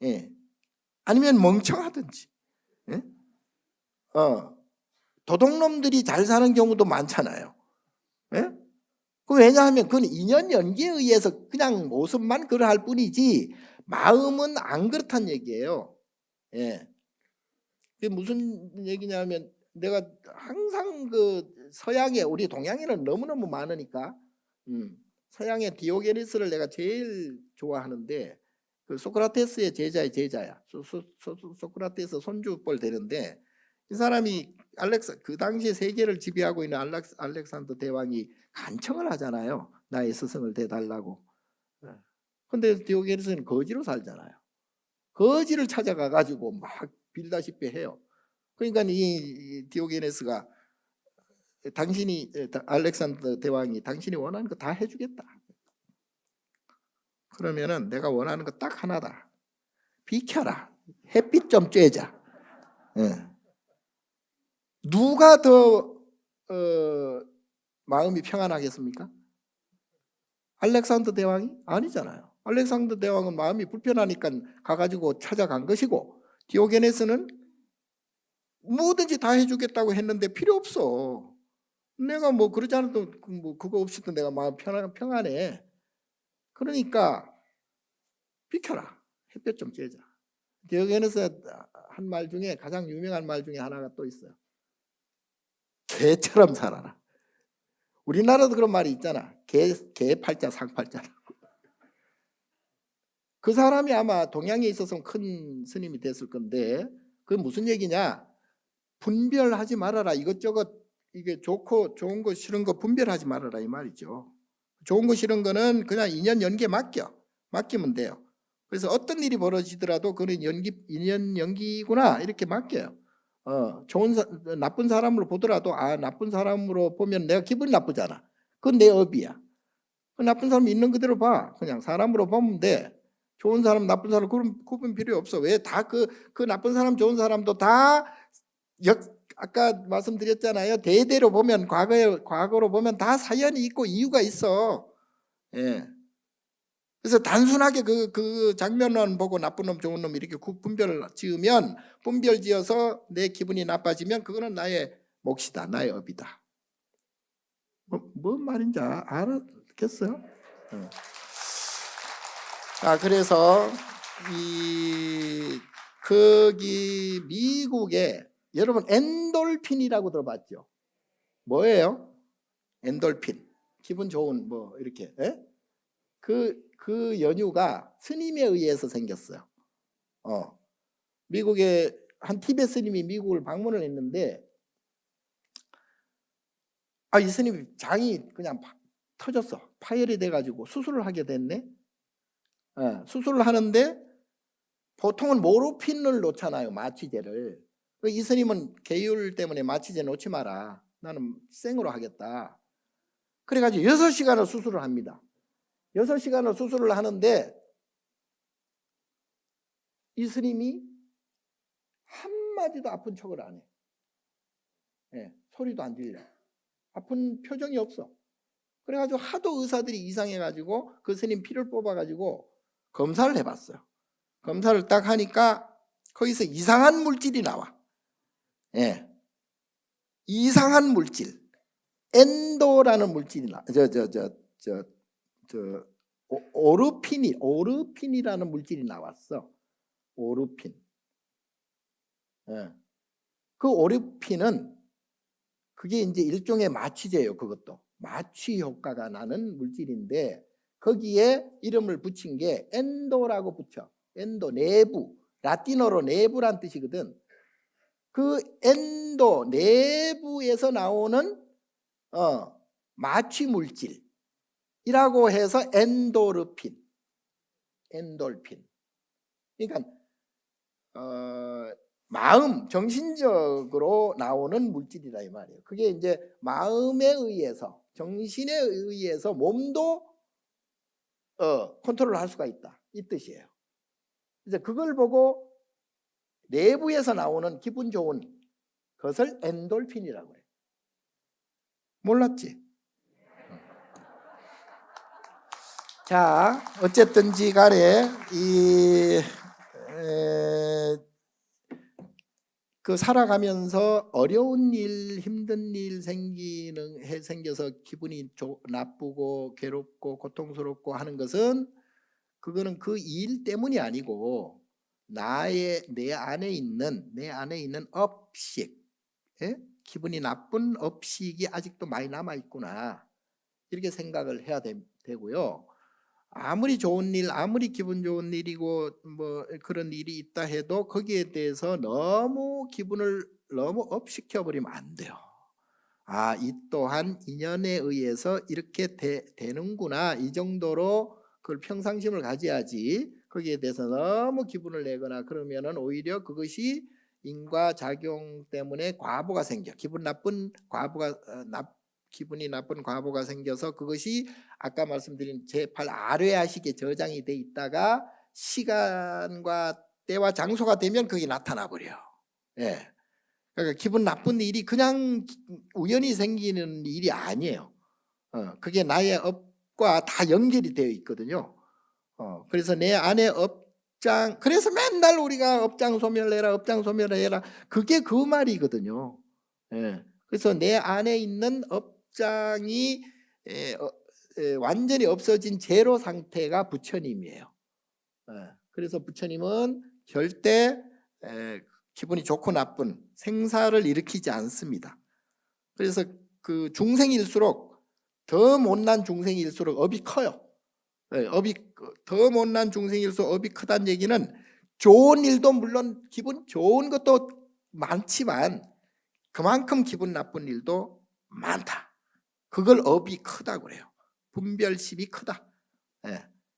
Speaker 1: 예. 아니면 멍청하든지. 예? 도둑놈들이 잘 사는 경우도 많잖아요. 예? 왜냐하면 그건 인연 연기에 의해서 그냥 모습만 그러할 뿐이지 마음은 안 그렇단 얘기예요. 예. 그게 무슨 얘기냐면, 내가 항상 그 서양에, 우리 동양에는 너무너무 많으니까 서양의 디오게네스를 내가 제일 좋아하는데, 그 소크라테스의 제자의 제자야. 소크라테스 손주뻘 되는데, 이 사람이 그 당시에 세계를 지배하고 있는 알렉산더 대왕이 간청을 하잖아요. 나의 스승을 대달라고. 근데 디오게네스는 거지로 살잖아요. 거지를 찾아가 가지고 막 빌다시피 해요. 그러니까 이 디오게네스가 알렉산더 대왕이 당신이 원하는 거 다 해주겠다. 그러면은 내가 원하는 거 딱 하나다. 비켜라. 햇빛 좀 쬐자. 예. 누가 더 마음이 평안하겠습니까? 알렉산더 대왕이? 아니잖아요. 알렉산더 대왕은 마음이 불편하니까 가가지고 찾아간 것이고, 디오게네스는 뭐든지 다 해주겠다고 했는데 필요 없어. 내가 뭐 그러지 않아도 뭐 그거 없이도 내가 마음 평안해. 그러니까 비켜라. 햇볕 좀 쬐자. 디오게네스 한 말 중에 가장 유명한 말 중에 하나가 또 있어요. 개처럼 살아라. 우리나라도 그런 말이 있잖아. 개 팔자 상팔자라고. 그 사람이 아마 동양에 있어서 큰 스님이 됐을 건데, 그게 무슨 얘기냐? 분별하지 말아라. 이것저것 이게 좋고 좋은 거 싫은 거 분별하지 말아라 이 말이죠. 좋은 거 싫은 거는 그냥 인연 연기에 맡기면 돼요. 그래서 어떤 일이 벌어지더라도 그는 인연 연기구나 이렇게 맡겨요. 나쁜 사람으로 보더라도 나쁜 사람으로 보면 내가 기분이 나쁘잖아. 그건 내 업이야. 그 나쁜 사람 있는 그대로 봐. 그냥 사람으로 보면 돼. 좋은 사람 나쁜 사람 구분 필요 없어. 왜 다 그 나쁜 사람 좋은 사람도 다 아까 말씀드렸잖아요. 대대로 보면 과거로 보면 다 사연이 있고 이유가 있어. 예. 그래서 단순하게 그 장면만 보고 나쁜 놈 좋은 놈 이렇게 분별을 지으면, 분별 지어서 내 기분이 나빠지면 그거는 나의 몫이다, 나의 업이다. 뭔 말인지 알았겠어요? 그래서 거기 미국에 여러분 엔돌핀이라고 들어봤죠? 뭐예요? 엔돌핀. 기분 좋은 뭐 이렇게. 그 연유가 스님에 의해서 생겼어요. 미국에 한 티베트 스님이 미국을 방문을 했는데 이 스님이 장이 그냥 터졌어. 파열이 돼가지고 수술을 하게 됐네. 수술을 하는데 보통은 모르핀을 놓잖아요, 마취제를. 이 스님은 계율 때문에 마취제 놓지 마라, 나는 생으로 하겠다. 그래가지고 6시간을 수술을 합니다. 6시간을 수술을 하는데 이 스님이 한마디도 아픈 척을 안 해. 소리도 안 들려. 아픈 표정이 없어. 그래가지고 하도 의사들이 이상해가지고 그 스님 피를 뽑아가지고 검사를 해봤어요. 검사를 딱 하니까 거기서 이상한 물질이 나와. 이상한 물질, 엔도라는 물질이 나. 오르핀이라는 물질이 나왔어. 오르핀. 그 오르핀은 그게 이제 일종의 마취제예요. 그것도 마취 효과가 나는 물질인데 거기에 이름을 붙인 게 엔도라고 붙여. 엔도, 내부. 라틴어로 내부란 뜻이거든. 그 엔도, 내부에서 나오는 마취 물질이라고 해서 엔돌핀. 그러니까 마음, 정신적으로 나오는 물질이다 이 말이에요. 그게 이제 마음에 의해서, 정신에 의해서 몸도 컨트롤할 수가 있다 이 뜻이에요. 이제 그걸 보고 내부에서 나오는 기분 좋은 것을 엔돌핀이라고 해요. 몰랐지? 자, 어쨌든지 간에 그 살아가면서 어려운 일, 힘든 일 생겨서 기분이 나쁘고 괴롭고 고통스럽고 하는 것은 그거는 그 일 때문이 아니고 내 안에 있는 업식, 기분이 나쁜 업식이 아직도 많이 남아 있구나 이렇게 생각을 해야 되고요. 아무리 좋은 일, 아무리 기분 좋은 일이고 뭐 그런 일이 있다 해도 거기에 대해서 너무 기분을 너무 업시켜 버리면 안 돼요. 이 또한 인연에 의해서 이렇게 되는구나 이 정도로 그걸 평상심을 가져야지 거기에 대해서 너무 기분을 내거나 그러면은 오히려 그것이 인과작용 때문에 과보가 생겨. 기분이 나쁜 과보가 생겨서 그것이 아까 말씀드린 제8 아뢰아식에 저장이 돼 있다가 시간과 때와 장소가 되면 그게 나타나 버려요. 그러니까 기분 나쁜 일이 그냥 우연히 생기는 일이 아니에요. 그게 나의 업과 다 연결이 되어 있거든요. 그래서 내 안에 업장, 그래서 맨날 우리가 업장 소멸해라 그게 그 말이거든요. 그래서 내 안에 있는 업장이 완전히 없어진 제로 상태가 부처님이에요. 그래서 부처님은 절대 기분이 좋고 나쁜 생사를 일으키지 않습니다. 그래서 그 중생일수록 더 못난 중생일수록 업이 커요. 업이 더 못난 중생일수록 업이 크다는 얘기는 좋은 일도 물론 기분 좋은 것도 많지만 그만큼 기분 나쁜 일도 많다. 그걸 업이 크다고 그래요. 분별심이 크다.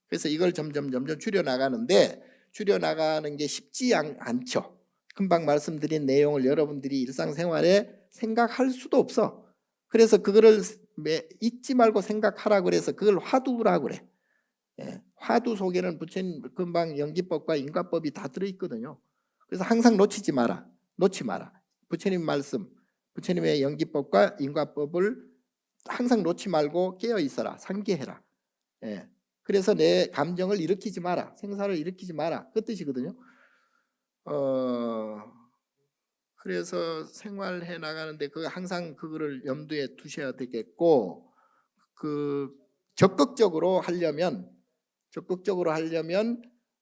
Speaker 1: 그래서 이걸 점점 줄여나가는데 줄여나가는 게 쉽지 않죠. 금방 말씀드린 내용을 여러분들이 일상생활에 생각할 수도 없어. 그래서 그거를 잊지 말고 생각하라고 그래서 그걸 화두라고 그래. 화두 속에는 부처님 금방 연기법과 인과법이 다 들어있거든요. 그래서 항상 놓지 마라. 부처님 말씀, 부처님의 연기법과 인과법을 항상 놓지 말고 깨어 있어라. 상기해라. 그래서 내 감정을 일으키지 마라, 생사를 일으키지 마라, 그 뜻이거든요. 그래서 생활해 나가는데 항상 그거를 염두에 두셔야 되겠고, 적극적으로 하려면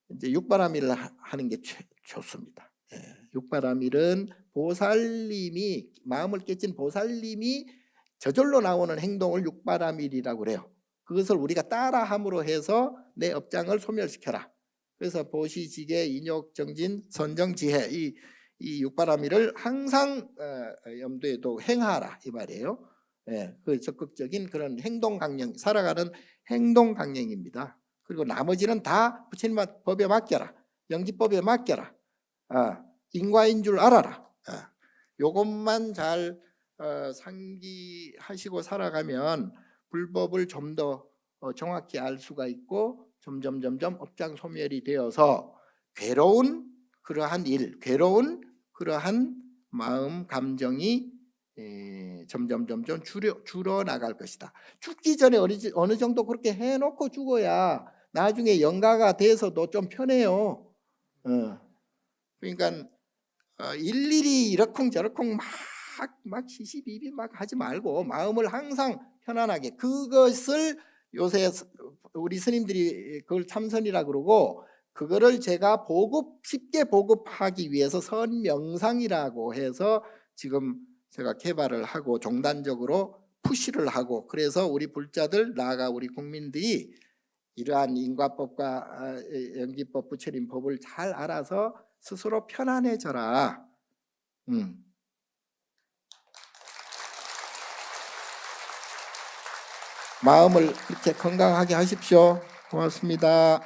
Speaker 1: 이제 육바라밀을 하는 게 좋습니다. 육바라밀은 보살님이, 마음을 깨친 보살님이 저절로 나오는 행동을 육바라밀이라고 그래요. 그것을 우리가 따라함으로 해서 내 업장을 소멸시켜라. 그래서 보시지계, 인욕정진, 선정지혜, 이 육바라밀을 항상 염두에 두고 행하라 이 말이에요. 그 적극적인 그런 행동 강령, 살아가는 행동 강령입니다. 그리고 나머지는 다 부처님 법에 맡겨라, 영지법에 맡겨라, 인과인 줄 알아라. 요것만 잘 상기하시고 살아가면 불법을 좀 더 정확히 알 수가 있고, 점점 업장 소멸이 되어서 괴로운 그러한 마음 감정이 점점 줄어 나갈 것이다. 죽기 전에 어느 정도 그렇게 해놓고 죽어야 나중에 영가가 돼서도 좀 편해요. 그러니까 일일이 이러쿵저러쿵 막 시시비비 막 하지 말고 마음을 항상 편안하게, 그것을 요새 우리 스님들이 그걸 참선이라 그러고, 그거를 제가 쉽게 보급하기 위해서 선명상이라고 해서 지금 제가 개발을 하고 종단적으로 푸시를 하고, 그래서 우리 불자들, 나아가 우리 국민들이 이러한 인과법과 영지법, 부처님 법을 잘 알아서 스스로 편안해져라. 마음을 그렇게 건강하게 하십시오. 고맙습니다.